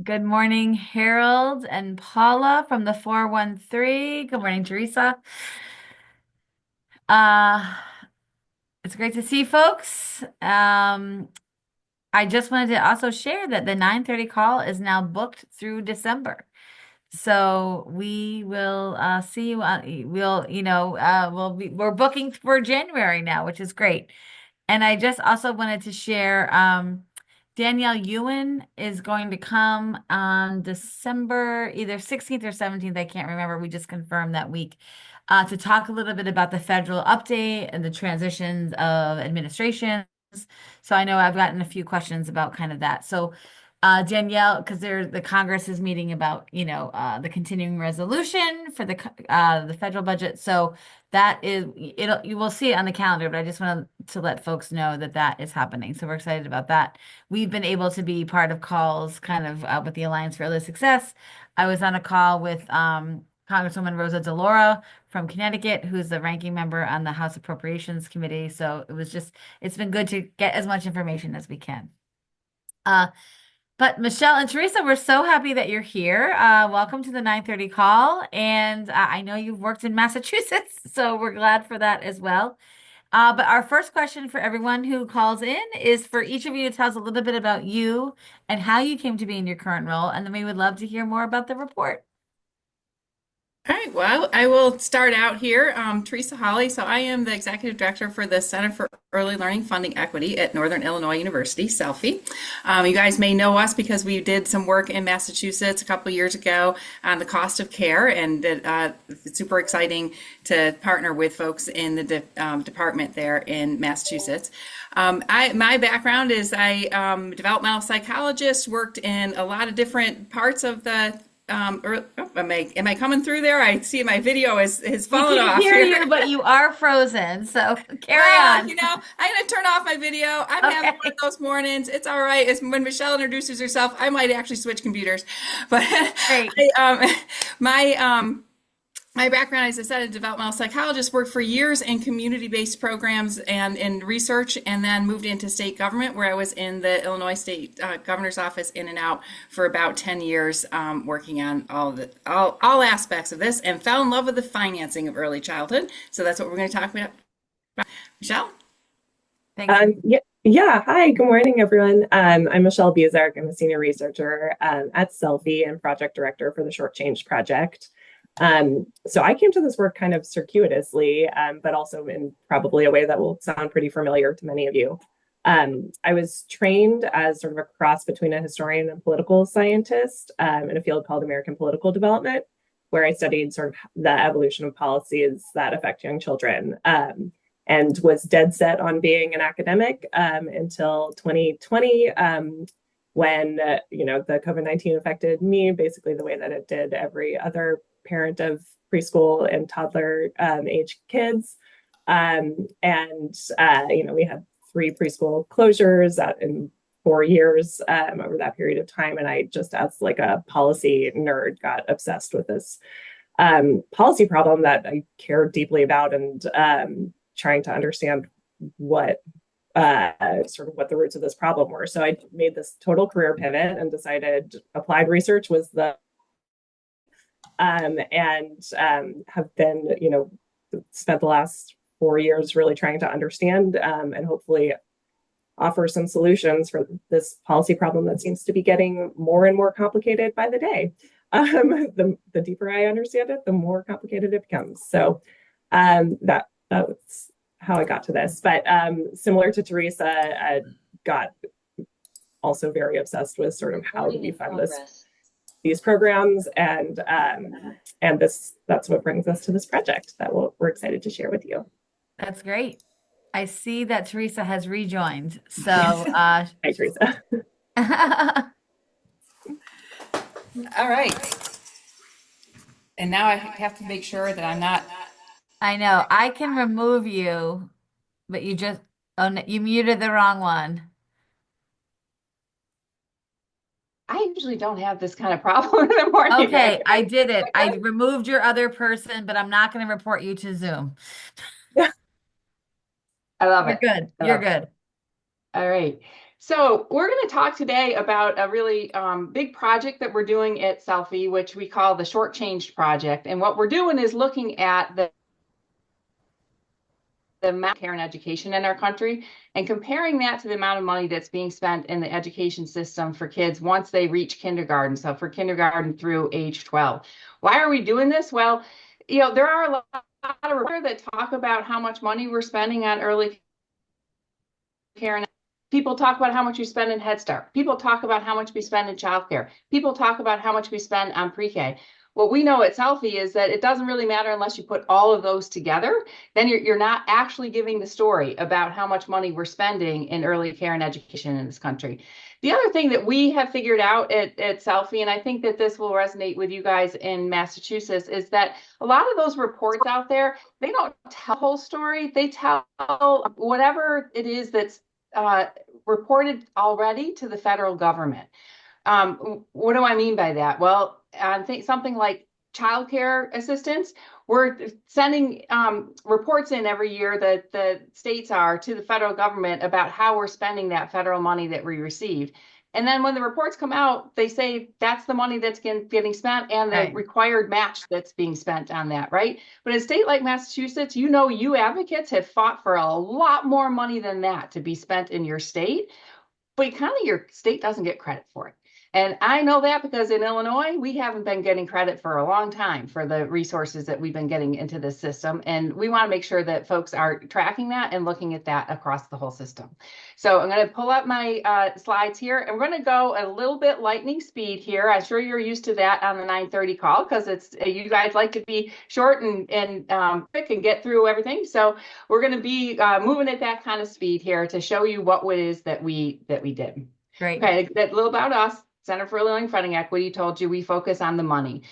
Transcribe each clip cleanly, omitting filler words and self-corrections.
Good morning, Harold and Paula from the 413. Good morning, Theresa. Uh, it's great to see folks. I just wanted to also share that the 9:30 call is now booked through December. So we will see you. We're booking for January now, which is great. And I just also wanted to share Danielle Ewan is going to come on December either 16th or 17th. I can't remember. We just confirmed that week to talk a little bit about the federal update and the transitions of administrations. So I know I've gotten a few questions about kind of that. So Danielle, because the Congress is meeting about, the continuing resolution for the federal budget. So that is you will see it on the calendar, but I just wanted to let folks know that that is happening. So we're excited about that. We've been able to be part of calls kind of with the Alliance for Early Success. I was on a call with Congresswoman Rosa DeLauro from Connecticut, who's the ranking member on the House Appropriations Committee. So it's been good to get as much information as we can. Uh, but Michelle and Teresa, we're so happy that you're here. Welcome to the 9:30 call. And I know you've worked in Massachusetts, so we're glad for that as well. But our first question for everyone who calls in is for each of you to tell us a little bit about you and how you came to be in your current role. And then we would love to hear more about the report. All right, well, I will start out here. Theresa Hawley. So I am the executive director for the Center for Early Learning Funding Equity at Northern Illinois University, Selfie. You guys may know us because we did some work in Massachusetts a couple of years ago on the cost of care, and it's super exciting to partner with folks in the department there in Massachusetts. My background is developmental psychologist, worked in a lot of different parts of the am I coming through there? I see my video is We falling can off hear here. you, but you are frozen. So carry Well, on. I'm gonna turn off my video. I'm having one of Okay, those mornings. It's all right. It's when Michelle introduces herself, I might actually switch computers. But great. my my background, as I said, a developmental psychologist, worked for years in community-based programs and in research, and then moved into state government, where I was in the Illinois State Governor's Office in and out for about 10 years, working on all aspects of this, and fell in love with the financing of early childhood. So that's what we're going to talk about. Michelle? Thanks. Yeah. Hi, good morning, everyone. I'm Michelle Bezark. I'm a senior researcher at Selfie and project director for the Shortchanged project. So I came to this work kind of circuitously, but also in probably a way that will sound pretty familiar to many of you. I was trained as sort of a cross between a historian and political scientist in a field called American Political Development, where I studied sort of the evolution of policies that affect young children. And was dead set on being an academic until 2020, when the COVID-19 affected me basically the way that it did every other parent of preschool and toddler age kids. We had 3 preschool closures in 4 years over that period of time. And I just, as like a policy nerd, got obsessed with this policy problem that I cared deeply about, and trying to understand what what the roots of this problem were. So I made this total career pivot and decided applied research was the have been, spent the last 4 years really trying to understand and hopefully offer some solutions for this policy problem that seems to be getting more and more complicated by the day. The deeper I understand it, the more complicated it becomes. So that's how I got to this. But similar to Theresa, I got also very obsessed with sort of how do we fund these programs, and that's what brings us to this project that we're excited to share with you. That's great. I see that Teresa has rejoined. So, Hi, Theresa. All right. And now I have to make sure that I'm not. I know I can remove you, but oh, no, you muted the wrong one. I usually don't have this kind of problem in the morning. Okay, I did it. I removed your other person, but I'm not going to report you to Zoom. I love You're it. good. You're good. All right. So we're going to talk today about a really big project that we're doing at Selfie, which we call the Shortchanged project. And what we're doing is looking at the amount of care and education in our country and comparing that to the amount of money that's being spent in the education system for kids once they reach kindergarten. So for kindergarten through age 12. Why are we doing this? Well, there are a lot of reports that talk about how much money we're spending on early care. And people talk about how much we spend in Head Start. People talk about how much we spend in childcare. People talk about how much we spend on pre-K. What we know at Selfie is that it doesn't really matter unless you put all of those together. Then you're not actually giving the story about how much money we're spending in early care and education in this country. The other thing that we have figured out at Selfie, and I think that this will resonate with you guys in Massachusetts, is that a lot of those reports out there, they don't tell the whole story. They tell whatever it is that's reported already to the federal government. What do I mean by that? Well, I think something like child care assistance, we're sending reports in every year that the states are to the federal government about how we're spending that federal money that we received. And then when the reports come out, they say that's the money that's getting spent and the required match that's being spent on that, right? But in a state like Massachusetts, you advocates have fought for a lot more money than that to be spent in your state, but kind of your state doesn't get credit for it. And I know that because in Illinois, we haven't been getting credit for a long time for the resources that we've been getting into this system. And we want to make sure that folks are tracking that and looking at that across the whole system. So I'm going to pull up my slides here, and we're going to go a little bit lightning speed here. I'm sure you're used to that on the 9:30 call because it's you guys like to be short and quick and get through everything. So we're going to be moving at that kind of speed here to show you what it is that we did. Great. Okay, that little about us. Center for Early Learning Funding Equity told you we focus on the money.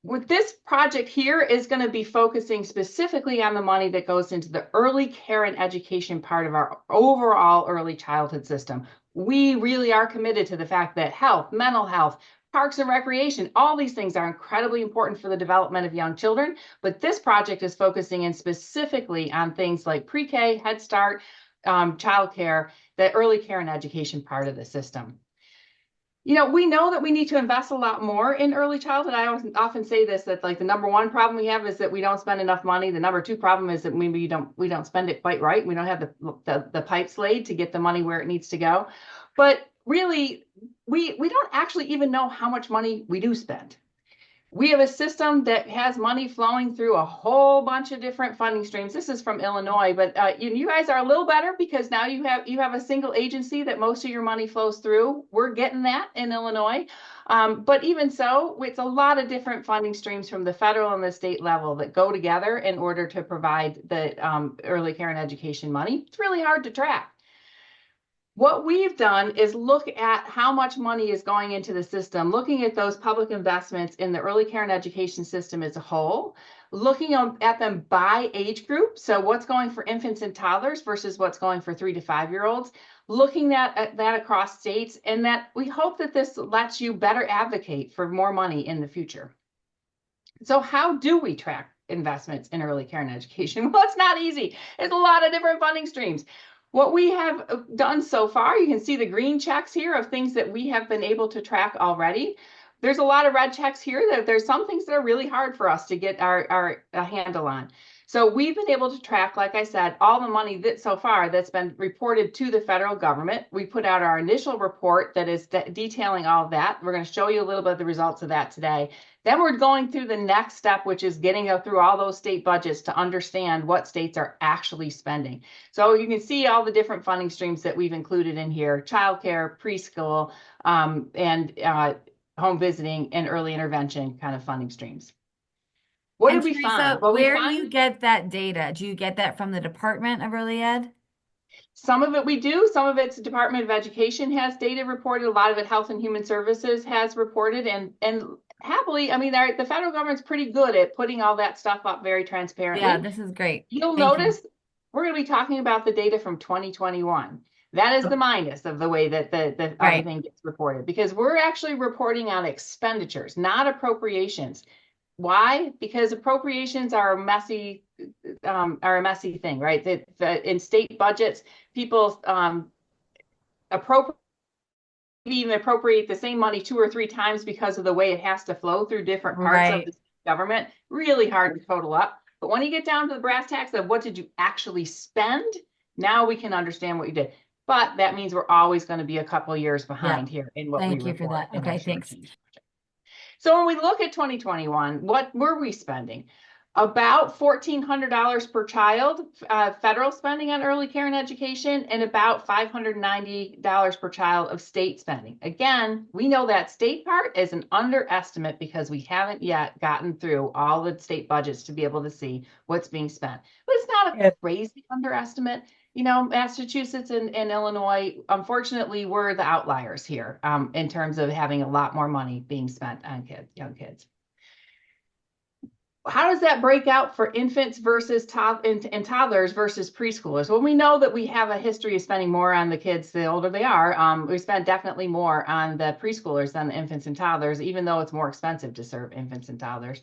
With this project here is going to be focusing specifically on the money that goes into the early care and education part of our overall early childhood system. We really are committed to the fact that health, mental health, parks and recreation, all these things are incredibly important for the development of young children. But this project is focusing in specifically on things like pre-K, Head Start, childcare, the early care and education part of the system. We know that we need to invest a lot more in early childhood. I often say this, that like the number one problem we have is that we don't spend enough money. The number two problem is that maybe we don't spend it quite right. We don't have the pipes laid to get the money where it needs to go. But really, we don't actually even know how much money we do spend. We have a system that has money flowing through a whole bunch of different funding streams. This is from Illinois, but you guys are a little better because now you have a single agency that most of your money flows through. We're getting that in Illinois. But even so, it's a lot of different funding streams from the federal and the state level that go together in order to provide the early care and education money. It's really hard to track. What we've done is look at how much money is going into the system, looking at those public investments in the early care and education system as a whole, looking at them by age group. So what's going for infants and toddlers versus what's going for 3 to 5-year-olds, looking at that across states, and that we hope that this lets you better advocate for more money in the future. So how do we track investments in early care and education? Well, it's not easy. There's a lot of different funding streams. What we have done so far, you can see the green checks here of things that we have been able to track already. There's a lot of red checks here that there's some things that are really hard for us to get our handle on. So we've been able to track, like I said, all the money that so far that's been reported to the federal government. We put out our initial report that is detailing all of that. We're going to show you a little bit of the results of that today. Then we're going through the next step, which is getting through all those state budgets to understand what states are actually spending. So you can see all the different funding streams that we've included in here: childcare, preschool, and home visiting and early intervention kind of funding streams. What did we Theresa, find? Well, where do you get that data? Do you get that from the Department of Early Ed? Some of it we do. Some of it's Department of Education has data reported. A lot of it Health and Human Services has reported. And happily, I mean, the federal government's pretty good at putting all that stuff up very transparently. Yeah, this is great. You'll notice we're going to be talking about the data from 2021. That is the minus of the way that the everything gets reported, because we're actually reporting on expenditures, not appropriations. Why? Because appropriations are a messy thing, right? In state budgets, people appropriate even appropriate the same money 2 or 3 times because of the way it has to flow through different parts of Right. the government. Really hard to total up. But when you get down to the brass tacks of what did you actually spend, now we can understand what you did. But that means we're always going to be a couple years Yeah. behind here in what we Thank you for report that. in our Okay, thanks. shortchanged project. So when we look at 2021, what were we spending? About $1,400 per child, federal spending on early care and education, and about $590 per child of state spending. Again, we know that state part is an underestimate because we haven't yet gotten through all the state budgets to be able to see what's being spent. But it's not a Yeah. crazy underestimate. You know, Massachusetts and Illinois, unfortunately, were the outliers here in terms of having a lot more money being spent on young kids. How does that break out for infants versus and toddlers versus preschoolers? Well, we know that we have a history of spending more on the kids the older they are. We spend definitely more on the preschoolers than the infants and toddlers, even though it's more expensive to serve infants and toddlers.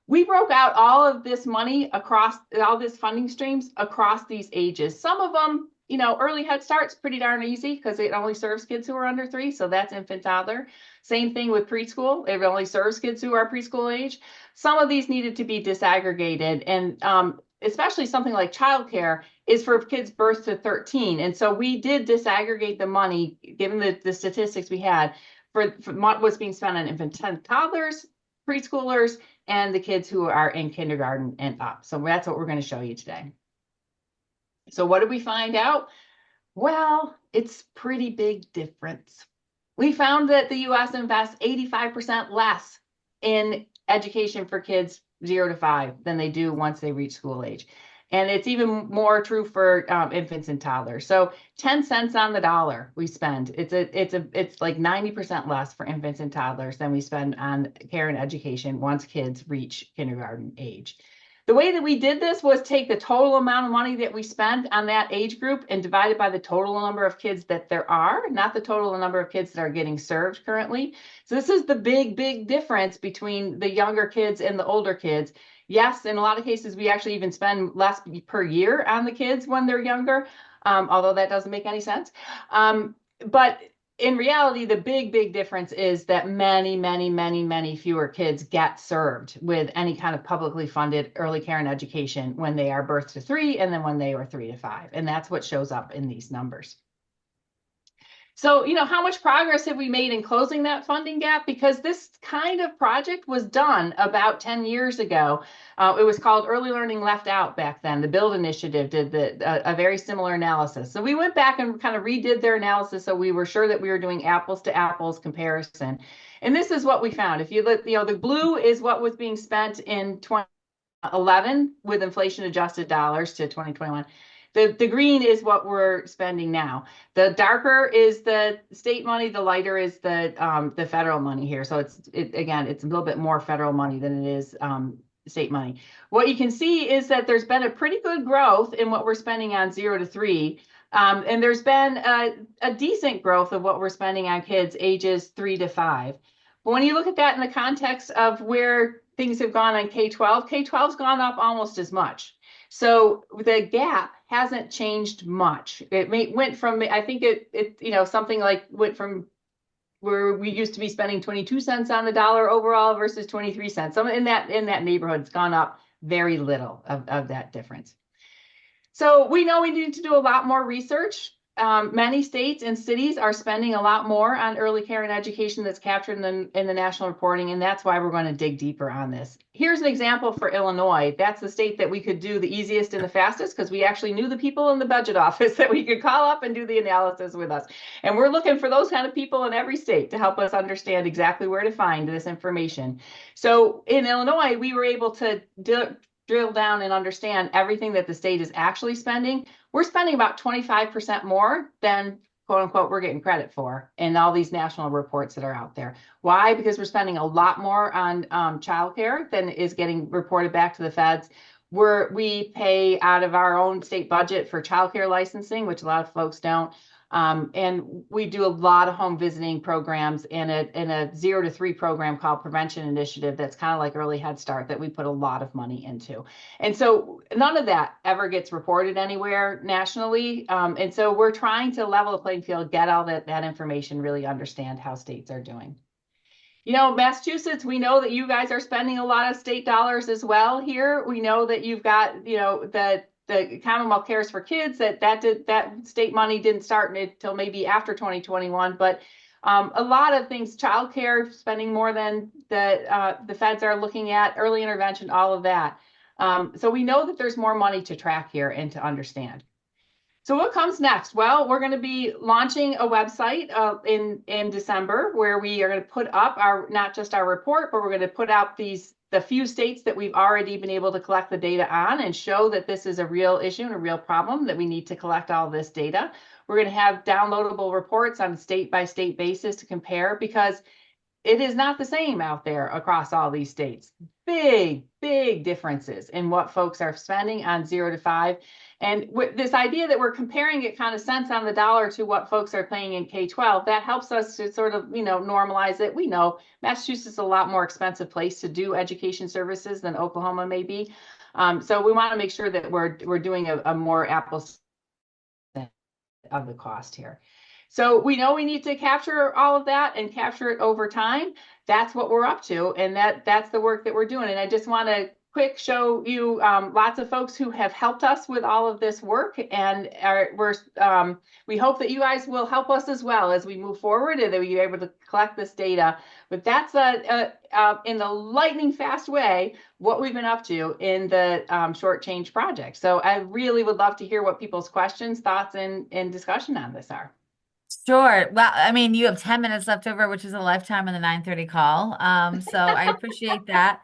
We broke out all of this money across all this funding streams across these ages. Some of them, you know, early Head Start's pretty darn easy because it only serves kids who are under 3. So that's infant toddler. Same thing with preschool. It only serves kids who are preschool age. Some of these needed to be disaggregated, and especially something like childcare is for kids birth to 13. And so we did disaggregate the money, given the statistics we had, for what's being spent on infant toddlers, preschoolers, and the kids who are in kindergarten and up. So that's what we're going to show you today. So what did we find out? Well, it's pretty big difference. We found that the US invests 85% less in education for kids 0 to 5 than they do once they reach school age. And it's even more true for infants and toddlers. So 10 cents on the dollar we spend. It's like 90% less for infants and toddlers than we spend on care and education once kids reach kindergarten age. The way that we did this was take the total amount of money that we spend on that age group and divide it by the total number of kids that there are, not the total number of kids that are getting served currently. So this is the big difference between the younger kids and the older kids. Yes, in a lot of cases, we actually even spend less per year on the kids when they're younger, although that doesn't make any sense. But in reality, the big difference is that many fewer kids get served with any kind of publicly funded early care and education when they are birth to 3 and then when they are 3 to 5. And that's what shows up in these numbers. So, you know, how much progress have we made in closing that funding gap? Because this kind of project was done about 10 years ago. It was called Early Learning Left Out back then. The BUILD initiative did a very similar analysis. So we went back and kind of redid their analysis so we were sure that we were doing apples to apples comparison. And this is what we found. If you look, you know, the blue is what was being spent in 2011 with inflation adjusted dollars to 2021. The green is what we're spending now. The darker is the state money. The lighter is the federal money here. So again, it's a little bit more federal money than it is state money. What you can see is that there's been a pretty good growth in what we're spending on 0 to 3. And there's been a decent growth of what we're spending on kids ages 3 to 5. But when you look at that in the context of where things have gone on K-12, K-12's gone up almost as much. So the gap hasn't changed much. It went from, I think you know, something like went from where we used to be spending 22 cents on the dollar overall versus 23 cents. So in that neighborhood, it's gone up very little of that difference. So we know we need to do a lot more research. Many states and cities are spending a lot more on early care and education that's captured in the national reporting, and that's why we're going to dig deeper on this. Here's an example for Illinois. That's the state that we could do the easiest and the fastest because we actually knew the people in the budget office that we could call up and do the analysis with us. And we're looking for those kind of people in every state to help us understand exactly where to find this information. So in Illinois, we were able to drill down and understand everything that the state is actually spending. We're spending about 25% more than, quote unquote, we're getting credit for in all these national reports that are out there. Why? Because we're spending a lot more on childcare than is getting reported back to the feds. We pay out of our own state budget for childcare licensing, which a lot of folks don't. And we do a lot of home visiting programs and a 0 to 3 program called Prevention Initiative that's kind of like Early Head Start that we put a lot of money into. And so none of that ever gets reported anywhere nationally. And so we're trying to level the playing field, get all that information, really understand how states are doing. Massachusetts, we know that you guys are spending a lot of state dollars as well here. We know that you've got, the Commonwealth Cares for Kids, that state money didn't start until maybe after 2021, but a lot of things, childcare spending more than the feds are looking at, early intervention, all of that. So we know that there's more money to track here and to understand. So what comes next? Well, we're going to be launching a website in December where we are going to put up not just our report, but we're going to put out the few states that we've already been able to collect the data on and show that this is a real issue and a real problem, that we need to collect all this data. We're going to have downloadable reports on a state-by-state basis to compare, because it is not the same out there across all these states. Big, big differences in what folks are spending on 0 to 5. And with this idea that we're comparing it kind of cents on the dollar to what folks are paying in K-12, that helps us to sort of, normalize it. We know Massachusetts is a lot more expensive place to do education services than Oklahoma may be. So we want to make sure that we're doing a more apples of the cost here. So we know we need to capture all of that and capture it over time. That's what we're up to, and that's the work that we're doing. And I just want to quick show you lots of folks who have helped us with all of this work, and we hope that you guys will help us as well as we move forward and that we're able to collect this data. But that's in the lightning fast way what we've been up to in the Shortchanged project. So I really would love to hear what people's questions, thoughts, and discussion on this are. Sure. Well, I mean, you have 10 minutes left over, which is a lifetime in the 9:30 call. So I appreciate that.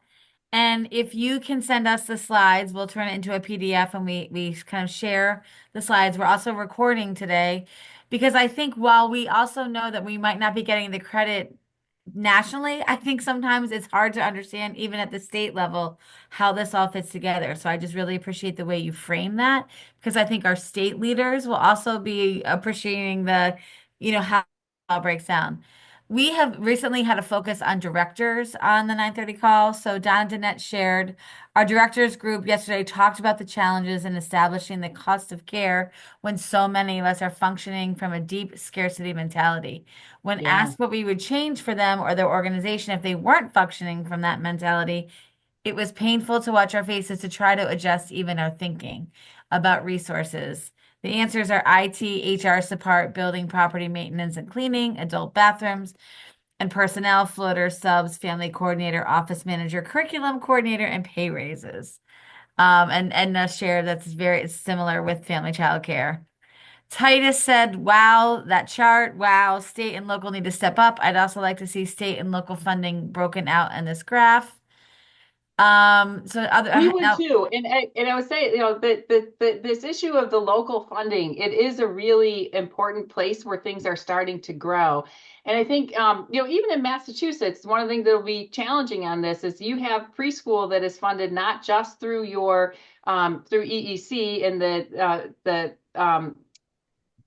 And if you can send us the slides, we'll turn it into a PDF and we kind of share the slides. We're also recording today because I think while we also know that we might not be getting the credit nationally, I think sometimes it's hard to understand, even at the state level, how this all fits together. So I just really appreciate the way you frame that, because I think our state leaders will also be appreciating how it all breaks down. We have recently had a focus on directors on the 9:30 call. So Donna Danette shared our directors group yesterday talked about the challenges in establishing the cost of care when so many of us are functioning from a deep scarcity mentality. When Yeah. asked what we would change for them or their organization if they weren't functioning from that mentality, it was painful to watch our faces to try to adjust even our thinking about resources. The answers are IT, HR support, building, property maintenance and cleaning, adult bathrooms, and personnel, floaters, subs, family coordinator, office manager, curriculum coordinator, and pay raises. And Edna shared that's very similar with family child care. Titus said, wow, that chart. Wow, state and local need to step up. I'd also like to see state and local funding broken out in this graph. So We would now, too, and I would say, this issue of the local funding, it is a really important place where things are starting to grow. And I think, even in Massachusetts, one of the things that will be challenging on this is you have preschool that is funded not just through through EEC and the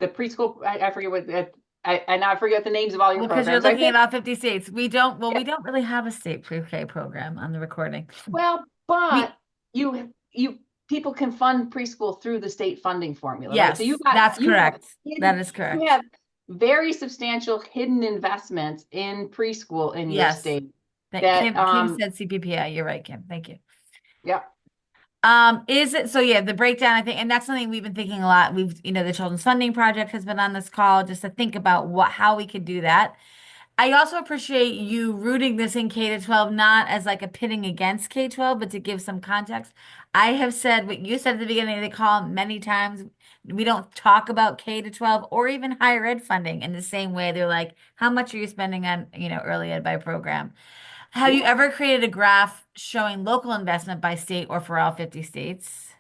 preschool. I forget what. I forget the names of all your because you're programs. I looking at think. all 50 states. We don't, well, Yeah. we don't really have a state pre-K program on the recording. Well, We, but you people can fund preschool through the state funding formula, right? So yes, that's correct. That is you correct. have very substantial hidden investments in preschool in your Yes. state That that Kim said CPPI. You're right, Kim. Thank you. yeah. Is it so? Yeah, the breakdown, I think, and that's something we've been thinking a lot. The Children's Funding Project has been on this call just to think about how we could do that. I also appreciate you rooting this in K to 12, not as like a pitting against K 12, but to give some context. I have said what you said at the beginning of the call many times. We don't talk about K to 12 or even higher ed funding in the same way. They're like, how much are you spending on, early ed by program? Have you Yeah. ever created a graph showing local investment by state or for all 50 states?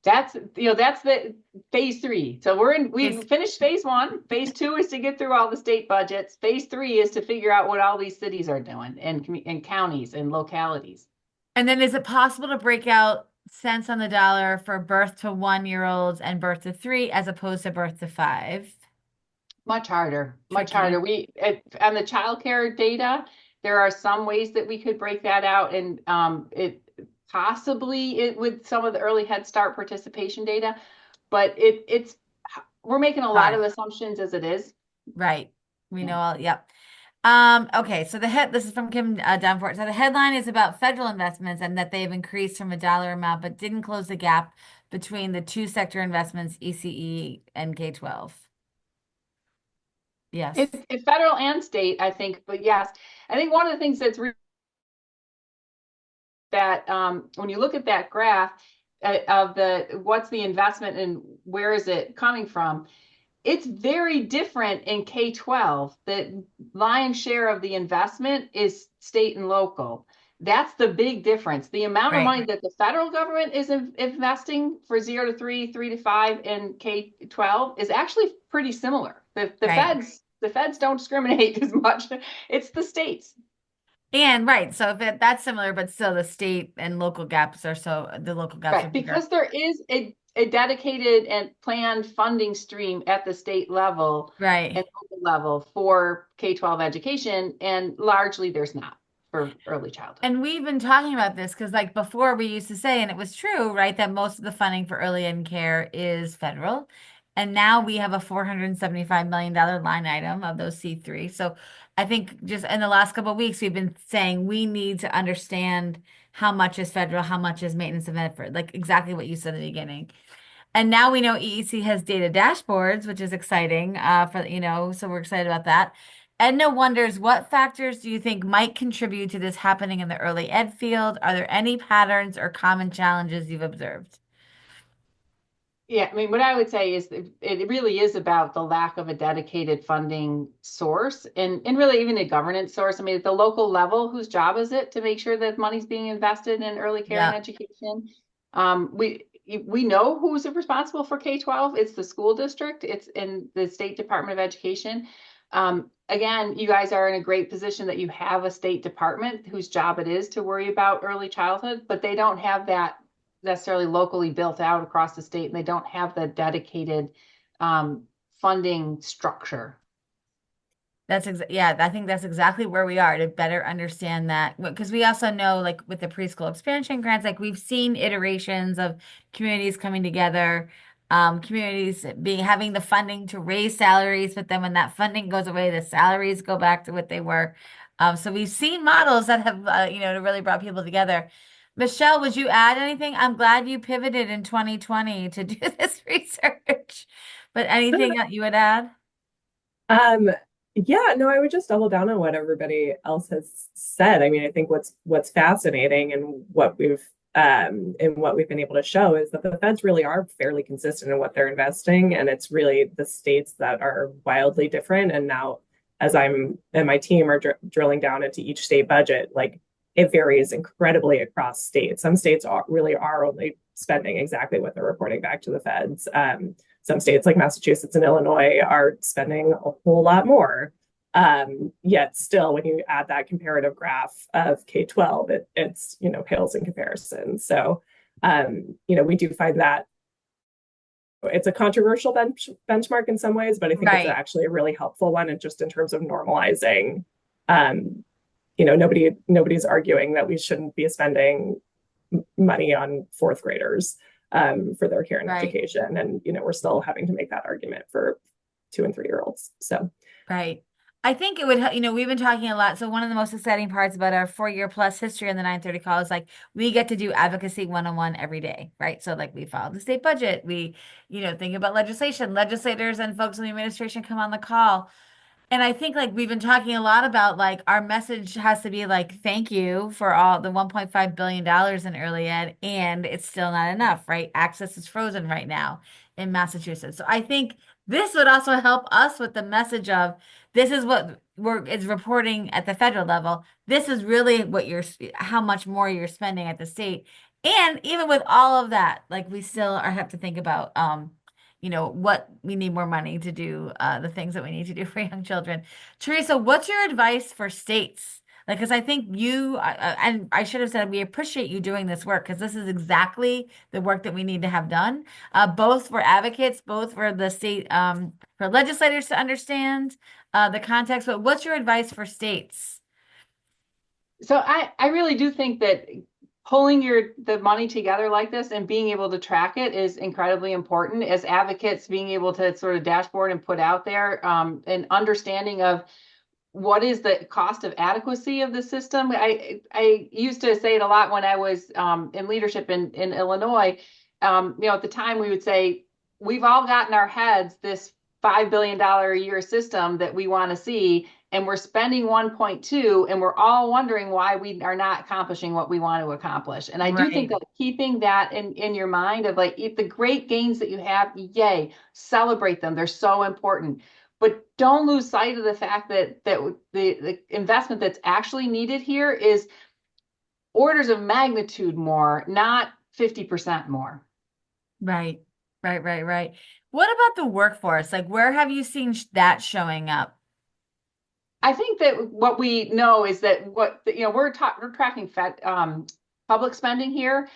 That's the phase 3. So we Yes. finished phase 1. Phase 2 is to get through all the state budgets. Phase 3 is to figure out what all these cities are doing and counties and localities. And then is it possible to break out cents on the dollar for birth to 1-year-olds and birth to 3 as opposed to birth to 5? Much harder, much harder. Tricky. On the childcare data, there are some ways that we could break that out, and it possibly it with some of the early Head Start participation data, but it's we're making a lot Hard. of assumptions as it is. Right. We Yeah. know all, yep. Okay, so this is from Kim Danforth. So the headline is about federal investments and that they've increased from a dollar amount, but didn't close the gap between the two sector investments, ECE and K-12. Yes. It's federal and state, I think, but yes, I think one of the things that's that when you look at that graph of the what's the investment and where is it coming from, it's very different in K-12. The lion's share of the investment is state and local. That's the big difference. The amount of Right. money that the federal government is investing for 0 to 3, 3 to 5 in K-12 is actually pretty similar. Right. The feds don't discriminate as much. It's the states. And right, so if that's similar, but still the state and local gaps are the local gaps are Right, bigger. because there is a dedicated and planned funding stream at the state level Right. and local level for K-12 education, and largely there's not for early childhood. And we've been talking about this because, like before, we used to say, and it was true, right, that most of the funding for early ed care is federal. And now we have a $475 million line item of those C3. So I think just in the last couple of weeks, we've been saying we need to understand how much is federal, how much is maintenance of effort, like exactly what you said in the beginning. And now we know EEC has data dashboards, which is exciting so we're excited about that. Edna wonders, what factors do you think might contribute to this happening in the early ed field? Are there any patterns or common challenges you've observed? Yeah, I mean, what I would say is that it really is about the lack of a dedicated funding source and really even a governance source. I mean, at the local level, whose job is it to make sure that money's being invested in early care and Yeah, education? We know who's responsible for K-12. It's the school district. It's in the State Department of Education. Again, you guys are in a great position that you have a state department whose job it is to worry about early childhood, but they don't have that necessarily locally built out across the state, and they don't have the dedicated funding structure. yeah, I think that's exactly where we are to better understand that because we also know like with the preschool expansion grants, like we've seen iterations of communities coming together, communities being having the funding to raise salaries, but then when that funding goes away, the salaries go back to what they were. So we've seen models that have really brought people together. Michelle, would you add anything? I'm glad you pivoted in 2020 to do this research, but anything that you would add? Um, yeah, no, I would just double down on what everybody else has said. I mean, I think what's fascinating and what we've been able to show is that the feds really are fairly consistent in what they're investing, and it's really the states that are wildly different. And now, as I'm and my team are drilling down into each state budget, like it varies incredibly across states. Some states really are only spending exactly what they're reporting back to the feds. Some states like Massachusetts and Illinois are spending a whole lot more. Yet still, when you add that comparative graph of K-12, it's pales in comparison. So we do find that it's a controversial benchmark in some ways, but I think it's Right. actually a really helpful one, and just in terms of normalizing. Nobody's arguing that we shouldn't be spending money on fourth graders for their care and Right. education. And, we're still having to make that argument for 2 and 3 year olds. So, Right. I think it would, we've been talking a lot. So one of the most exciting parts about our 4 year plus history in the 930 call is like we get to do advocacy 101 every day, right? So like we follow the state budget, we, think about legislation, legislators and folks in the administration come on the call. And I think like we've been talking a lot about like our message has to be like, thank you for all the $1.5 billion in early ed, and it's still not enough, right? Access is frozen right now in Massachusetts. So I think this would also help us with the message of this is what is reporting at the federal level. This is really what how much more you're spending at the state. And even with all of that, like we still have to think about what we need more money to do, the things that we need to do for young children. Teresa, what's your advice for states? Like, because I think and I should have said we appreciate you doing this work because this is exactly the work that we need to have done, both for advocates, both for the state, for legislators to understand the context. But what's your advice for states? So I really do think that pulling the money together like this and being able to track it is incredibly important as advocates, being able to sort of dashboard and put out there an understanding of what is the cost of adequacy of the system. I used to say it a lot when I was in leadership in Illinois. At the time we would say, we've all got in our heads this $5 billion a year system that we want to see, and we're spending 1.2, and we're all wondering why we are not accomplishing what we want to accomplish. And I do think Right. that keeping that in your mind of like, if the great gains that you have, yay, celebrate them. They're so important. But don't lose sight of the fact that the investment that's actually needed here is orders of magnitude more, not 50% more. Right. Right. Right. Right. What about the workforce? Like, where have you seen that showing up? I think that what we know is that we're tracking public spending here.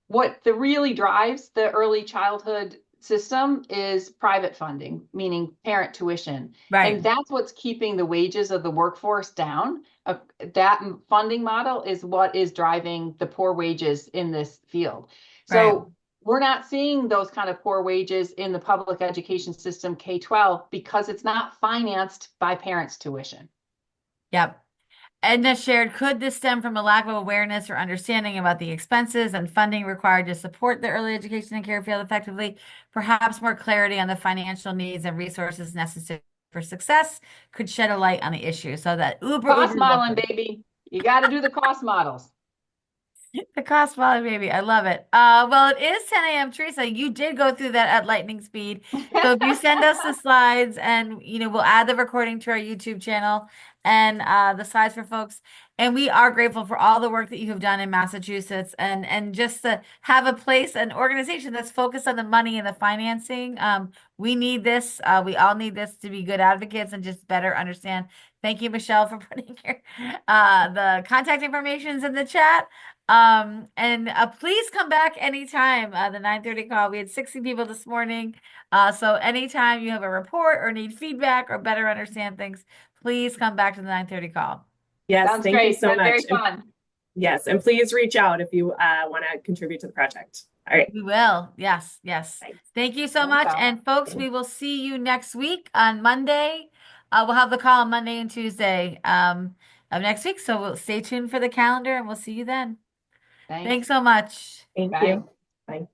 What really drives the early childhood system is private funding, meaning parent tuition. And Right. that's what's keeping the wages of the workforce down. That funding model is what is driving the poor wages in this field. Right. So we're not seeing those kind of poor wages in the public education system K-12 because it's not financed by parents' tuition. Yep. Edna shared, could this stem from a lack of awareness or understanding about the expenses and funding required to support the early education and care field effectively? Perhaps more clarity on the financial needs and resources necessary for success could shed a light on the issue. So that Cost uber modeling, local. baby. You got to do the cost models. The cost valley baby. I love it. Well, it is 10 a.m. Teresa. You did go through that at lightning speed. So if you send us the slides and we'll add the recording to our YouTube channel and the slides for folks. And we are grateful for all the work that you have done in Massachusetts and just to have a place, an organization that's focused on the money and the financing. We need this. We all need this to be good advocates and just better understand. Thank you, Michelle, for putting the contact information in the chat. And please come back anytime. The 9:30 call. We had 60 people this morning. So anytime you have a report or need feedback or better understand things, please come back to the 9:30 call. Yes, Sounds thank you great. so Been much. very fun. Yes, and please reach out if you want to contribute to the project. All right. We will. Yes, yes. Thanks. Thank you so Thanks, much. Al. And folks, we will see you next week on Monday. We'll have the call on Monday and Tuesday of next week. So we'll stay tuned for the calendar and we'll see you then. Thanks. Thanks so much. Thank Bye. you. Bye.